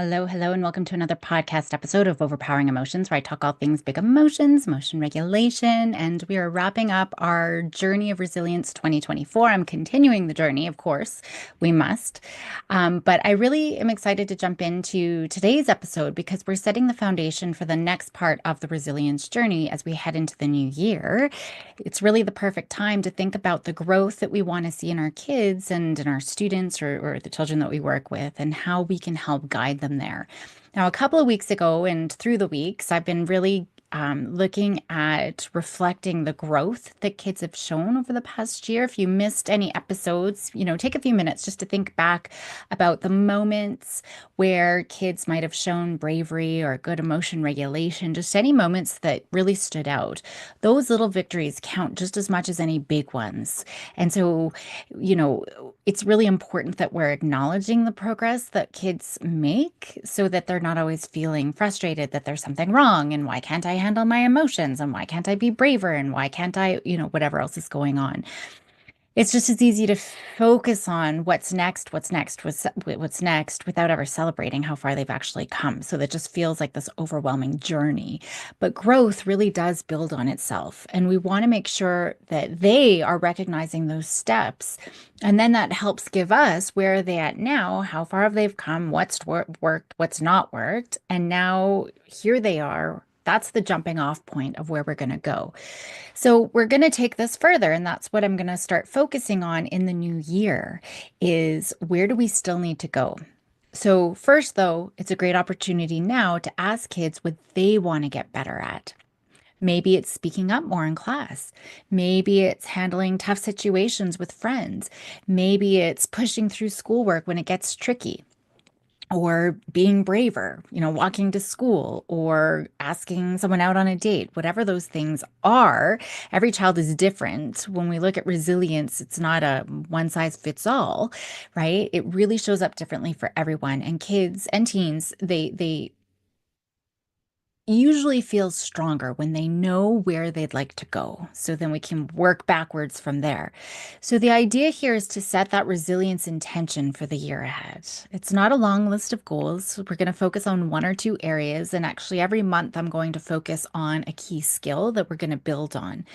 Hello, hello, and welcome to another podcast episode of Overpowering Emotions, where I talk all things big emotions, emotion regulation, and we are wrapping up our journey of resilience 2024. I'm continuing the journey, of course, we must. But I really am excited to jump into today's episode because we're setting the foundation for the next part of the resilience journey as we head into the new year. It's really the perfect time to think about the growth that we want to see in our kids and in our students or the children that we work with and how we can help guide them there. Now, a couple of weeks ago and through the weeks, I've been really looking at reflecting the growth that kids have shown over the past year. If you missed any episodes, take a few minutes just to think back about the moments where kids might have shown bravery or good emotion regulation, just any moments that really stood out. Those little victories count just as much as any big ones. And so, you know, it's really important that we're acknowledging the progress that kids make so that they're not always feeling frustrated that there's something wrong and why can't I handle my emotions and why can't I be braver and why can't I, whatever else is going on. It's just as easy to focus on what's next without ever celebrating how far they've actually come. So that just feels like this overwhelming journey. But growth really does build on itself. And we want to make sure that they are recognizing those steps. And then that helps give us where are they at now, how far have they come, worked, what's not worked. And now here they are. That's the jumping off point of where we're going to go. So we're going to take this further, and that's what I'm going to start focusing on in the new year is where do we still need to go? So first, though, it's a great opportunity now to ask kids what they want to get better at. Maybe it's speaking up more in class. Maybe it's handling tough situations with friends. Maybe it's pushing through schoolwork when it gets tricky or being braver, walking to school or asking someone out on a date, whatever those things are. Every child is different. When we look at resilience, it's not a one size fits all, right? It really shows up differently for everyone. And kids and teens, they usually feel stronger when they know where they'd like to go. So then we can work backwards from there. So the idea here is to set that resilience intention for the year ahead. It's not a long list of goals. We're going to focus on one or two areas. And actually, every month, I'm going to focus on a key skill that we're going to build on.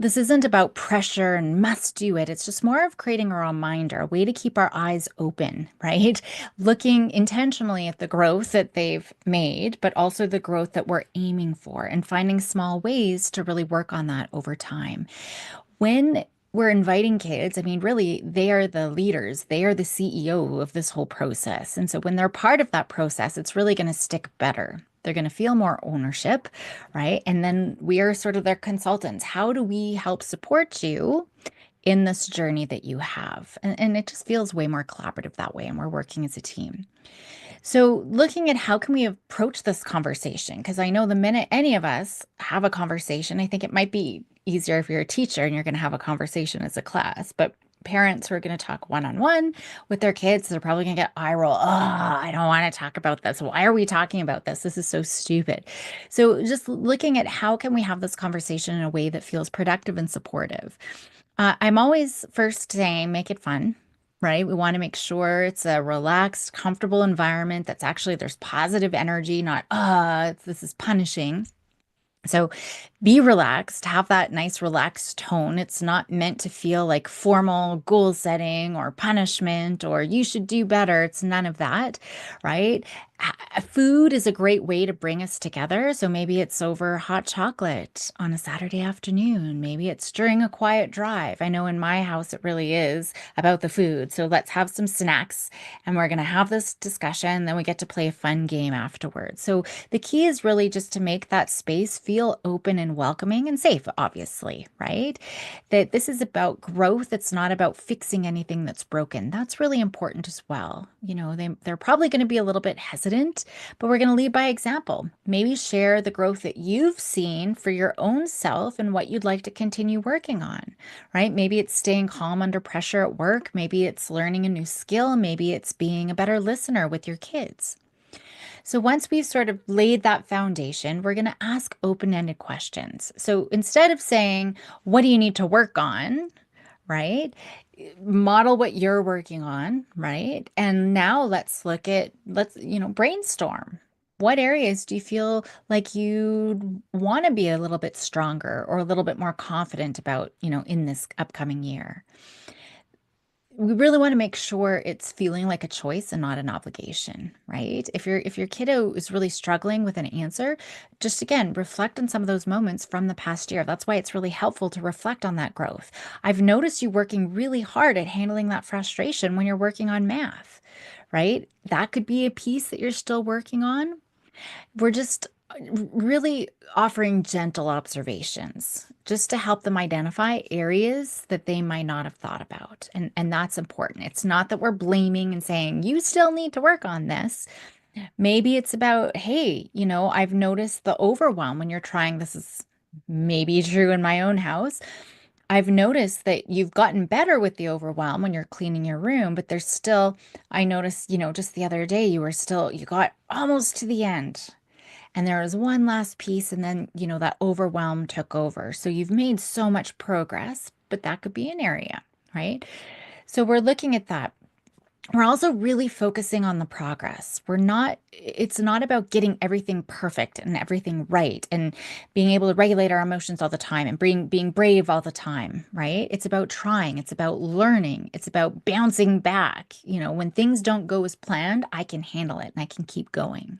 This isn't about pressure and must do it. It's just more of creating a reminder, a way to keep our eyes open, right? Looking intentionally at the growth that they've made, but also the growth that we're aiming for and finding small ways to really work on that over time. When we're inviting kids, I mean, really, they are the leaders, they are the CEO of this whole process. And so when they're part of that process, it's really going to stick better. They're going to feel more ownership, right? And then we are sort of their consultants. How do we help support you in this journey that you have? And it just feels way more collaborative that way. And we're working as a team. So, looking at how can we approach this conversation? Because I know the minute any of us have a conversation, I think it might be easier if you're a teacher and you're going to have a conversation as a class. But parents who are going to talk one-on-one with their kids, they're probably going to get eye roll. Oh, I don't want to talk about this. Why are we talking about this? This is so stupid. So, just looking at how can we have this conversation in a way that feels productive and supportive. I'm always first saying make it fun, right? We want to make sure it's a relaxed, comfortable environment that's actually there's positive energy, not, this is punishing. So be relaxed, have that nice relaxed tone. It's not meant to feel like formal goal setting or punishment or you should do better. It's none of that, right? Food is a great way to bring us together. So maybe it's over hot chocolate on a Saturday afternoon. Maybe it's during a quiet drive. I know in my house it really is about the food. So let's have some snacks and we're going to have this discussion. Then we get to play a fun game afterwards. So the key is really just to make that space feel open and welcoming and safe, obviously, right? That this is about growth. It's not about fixing anything that's broken. That's really important as well. They're probably going to be a little bit hesitant, but we're going to lead by example. Maybe share the growth that you've seen for your own self and what you'd like to continue working on, right? Maybe it's staying calm under pressure at work. Maybe it's learning a new skill. Maybe it's being a better listener with your kids. So once we've sort of laid that foundation, we're going to ask open-ended questions. So instead of saying, what do you need to work on? Right? model what you're working on, right? And now brainstorm. What areas do you feel like you want to be a little bit stronger or a little bit more confident about, in this upcoming year? We really want to make sure it's feeling like a choice and not an obligation, right? If your kiddo is really struggling with an answer, just again, reflect on some of those moments from the past year. That's why it's really helpful to reflect on that growth. I've noticed you working really hard at handling that frustration when you're working on math, right? That could be a piece that you're still working on. We're just really offering gentle observations just to help them identify areas that they might not have thought about. And that's important. It's not that we're blaming and saying, you still need to work on this. Maybe it's about, hey, I've noticed the overwhelm when you're trying. This is maybe true in my own house. I've noticed that you've gotten better with the overwhelm when you're cleaning your room, but there's still, I noticed, just the other day, you got almost to the end. And there was one last piece, and then, that overwhelm took over. So you've made so much progress, but that could be an area, right? So we're looking at that. We're also really focusing on the progress. It's not about getting everything perfect and everything right and being able to regulate our emotions all the time and being brave all the time, right? It's about trying, it's about learning, it's about bouncing back. When things don't go as planned, I can handle it and I can keep going.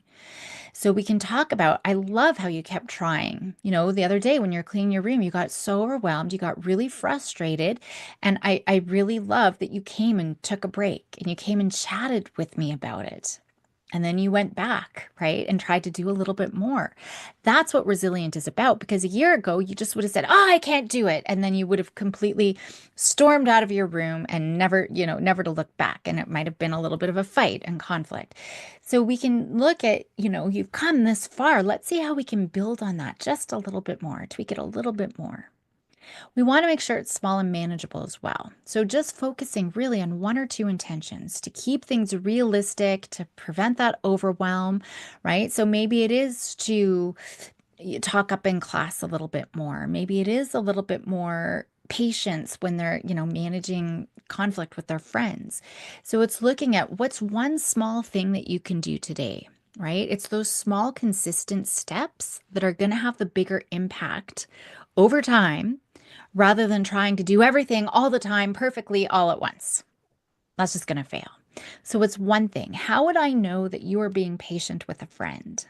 So we can talk about, I love how you kept trying. The other day when you're cleaning your room, you got so overwhelmed, you got really frustrated. And I really love that you came and took a break and you came and chatted with me about it. And then you went back, right? And tried to do a little bit more. That's what resilient is about. Because a year ago, you just would have said, oh, I can't do it. And then you would have completely stormed out of your room and never to look back. And it might have been a little bit of a fight and conflict. So we can look at, you've come this far. Let's see how we can build on that just a little bit more, tweak it a little bit more. We want to make sure it's small and manageable as well. So just focusing really on one or two intentions to keep things realistic, to prevent that overwhelm, right? So maybe it is to talk up in class a little bit more. Maybe it is a little bit more patience when they're, managing conflict with their friends. So it's looking at what's one small thing that you can do today, right? It's those small, consistent steps that are going to have the bigger impact over time rather than trying to do everything all the time perfectly all at once. That's just going to fail. So it's one thing. How would I know that you are being patient with a friend?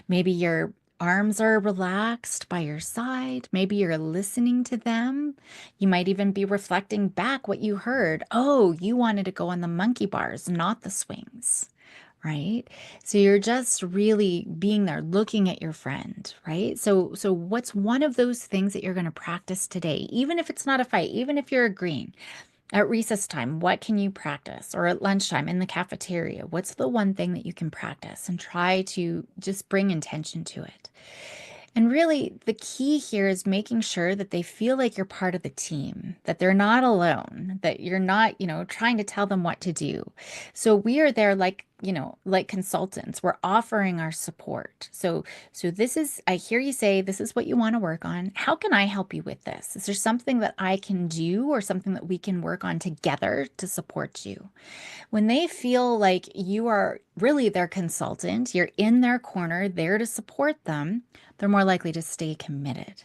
Maybe your arms are relaxed by your side. Maybe you're listening to them. You might even be reflecting back what you heard. Oh, you wanted to go on the monkey bars, not the swings, right? So you're just really being there, looking at your friend, right? So what's one of those things that you're going to practice today, even if it's not a fight, even if you're agreeing? At recess time, what can you practice? Or at lunchtime in the cafeteria, what's the one thing that you can practice and try to just bring intention to it? And really, the key here is making sure that they feel like you're part of the team, that they're not alone, that you're not, trying to tell them what to do. So we are there like consultants. We're offering our support. So I hear you say this is what you want to work on. How can I help you with this? Is there something that I can do or something that we can work on together to support you? When they feel like you are really their consultant, you're in their corner, there to support them, they're more likely to stay committed.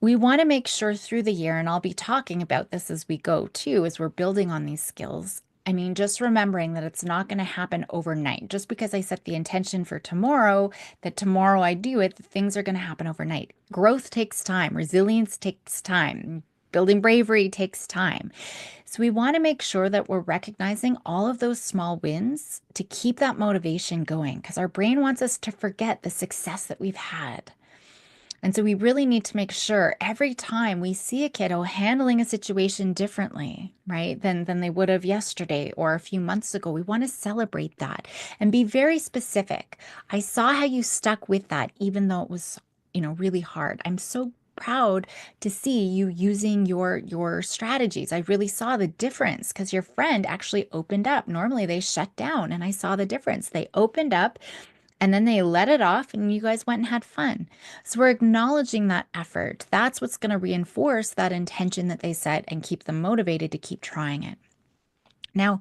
We want to make sure through the year, and I'll be talking about this as we go too, as we're building on these skills. I mean, just remembering that it's not going to happen overnight. Just because I set the intention for tomorrow, that tomorrow I do it, things are going to happen overnight. Growth takes time, resilience takes time, building bravery takes time. So we want to make sure that we're recognizing all of those small wins to keep that motivation going because our brain wants us to forget the success that we've had. And so we really need to make sure every time we see a kiddo handling a situation differently, right, than they would have yesterday or a few months ago, we want to celebrate that and be very specific. I saw how you stuck with that, even though it was, really hard. I'm so proud to see you using your strategies. I really saw the difference because your friend actually opened up. Normally they shut down, and I saw the difference. They opened up And then they let it off and you guys went and had fun. So we're acknowledging that effort. That's what's going to reinforce that intention that they set and keep them motivated to keep trying it. Now,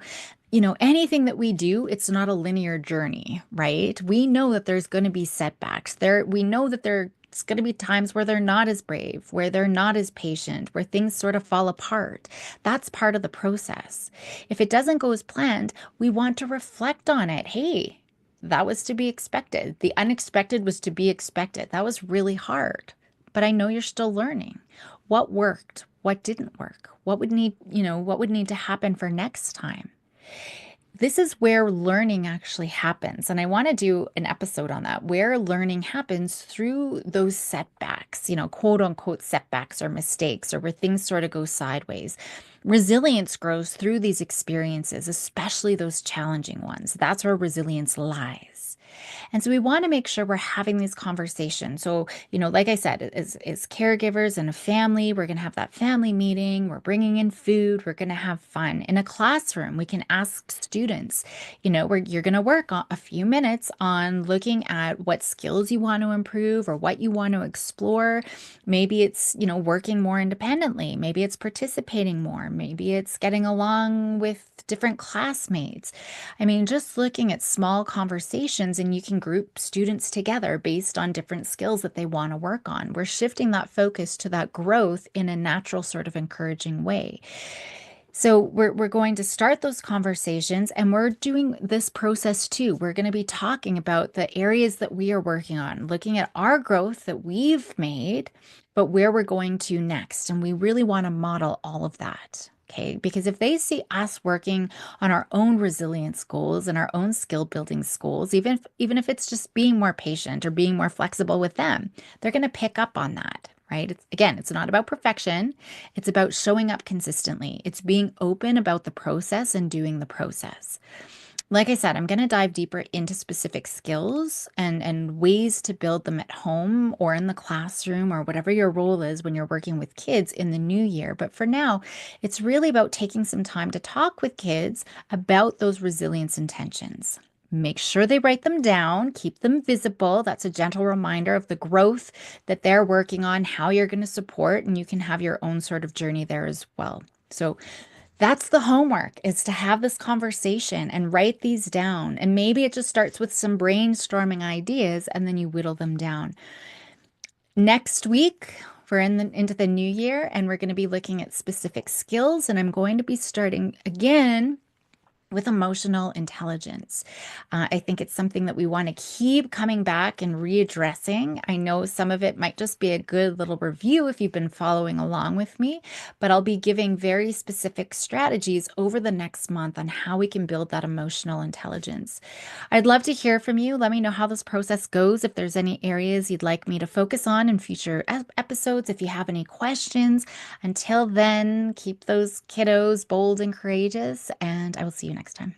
anything that we do, it's not a linear journey, right? We know that there's going to be setbacks. We know that there's going to be times where they're not as brave, where they're not as patient, where things sort of fall apart. That's part of the process. If it doesn't go as planned, we want to reflect on it. Hey, that was to be expected. The unexpected was to be expected. That was really hard, but I know you're still learning. What worked? What didn't work? What would need to happen for next time? This is where learning actually happens. And I want to do an episode on that, where learning happens through those setbacks, quote unquote setbacks or mistakes, or where things sort of go sideways. Resilience grows through these experiences, especially those challenging ones. That's where resilience lies. And so we want to make sure we're having these conversations. So, like I said, as caregivers and a family, we're going to have that family meeting. We're bringing in food. We're going to have fun. In a classroom, we can ask students, where you're going to work a few minutes on looking at what skills you want to improve or what you want to explore. Maybe it's, working more independently. Maybe it's participating more. Maybe it's getting along with different classmates. I mean, just looking at small conversations, and you can group students together based on different skills that they want to work on. We're shifting that focus to that growth in a natural, sort of encouraging way. So we're going to start those conversations, and we're doing this process too. We're going to be talking about the areas that we are working on, looking at our growth that we've made, but where we're going to next. And we really want to model all of that. Okay, because if they see us working on our own resilience goals and our own skill building goals, even if it's just being more patient or being more flexible with them, they're going to pick up on that, right? It's not about perfection. It's about showing up consistently. It's being open about the process and doing the process. Like I said, I'm going to dive deeper into specific skills and ways to build them at home or in the classroom or whatever your role is when you're working with kids in the new year. But for now, it's really about taking some time to talk with kids about those resilience intentions. Make sure they write them down, keep them visible. That's a gentle reminder of the growth that they're working on, how you're going to support, and you can have your own sort of journey there as well. So that's the homework, is to have this conversation and write these down. And maybe it just starts with some brainstorming ideas and then you whittle them down. Next week, we're into the new year, and we're going to be looking at specific skills. And I'm going to be starting again with emotional intelligence. I think it's something that we want to keep coming back and readdressing. I know some of it might just be a good little review if you've been following along with me, but I'll be giving very specific strategies over the next month on how we can build that emotional intelligence. I'd love to hear from you. Let me know how this process goes, if there's any areas you'd like me to focus on in future episodes, if you have any questions. Until then, keep those kiddos bold and courageous, and I will see you next time.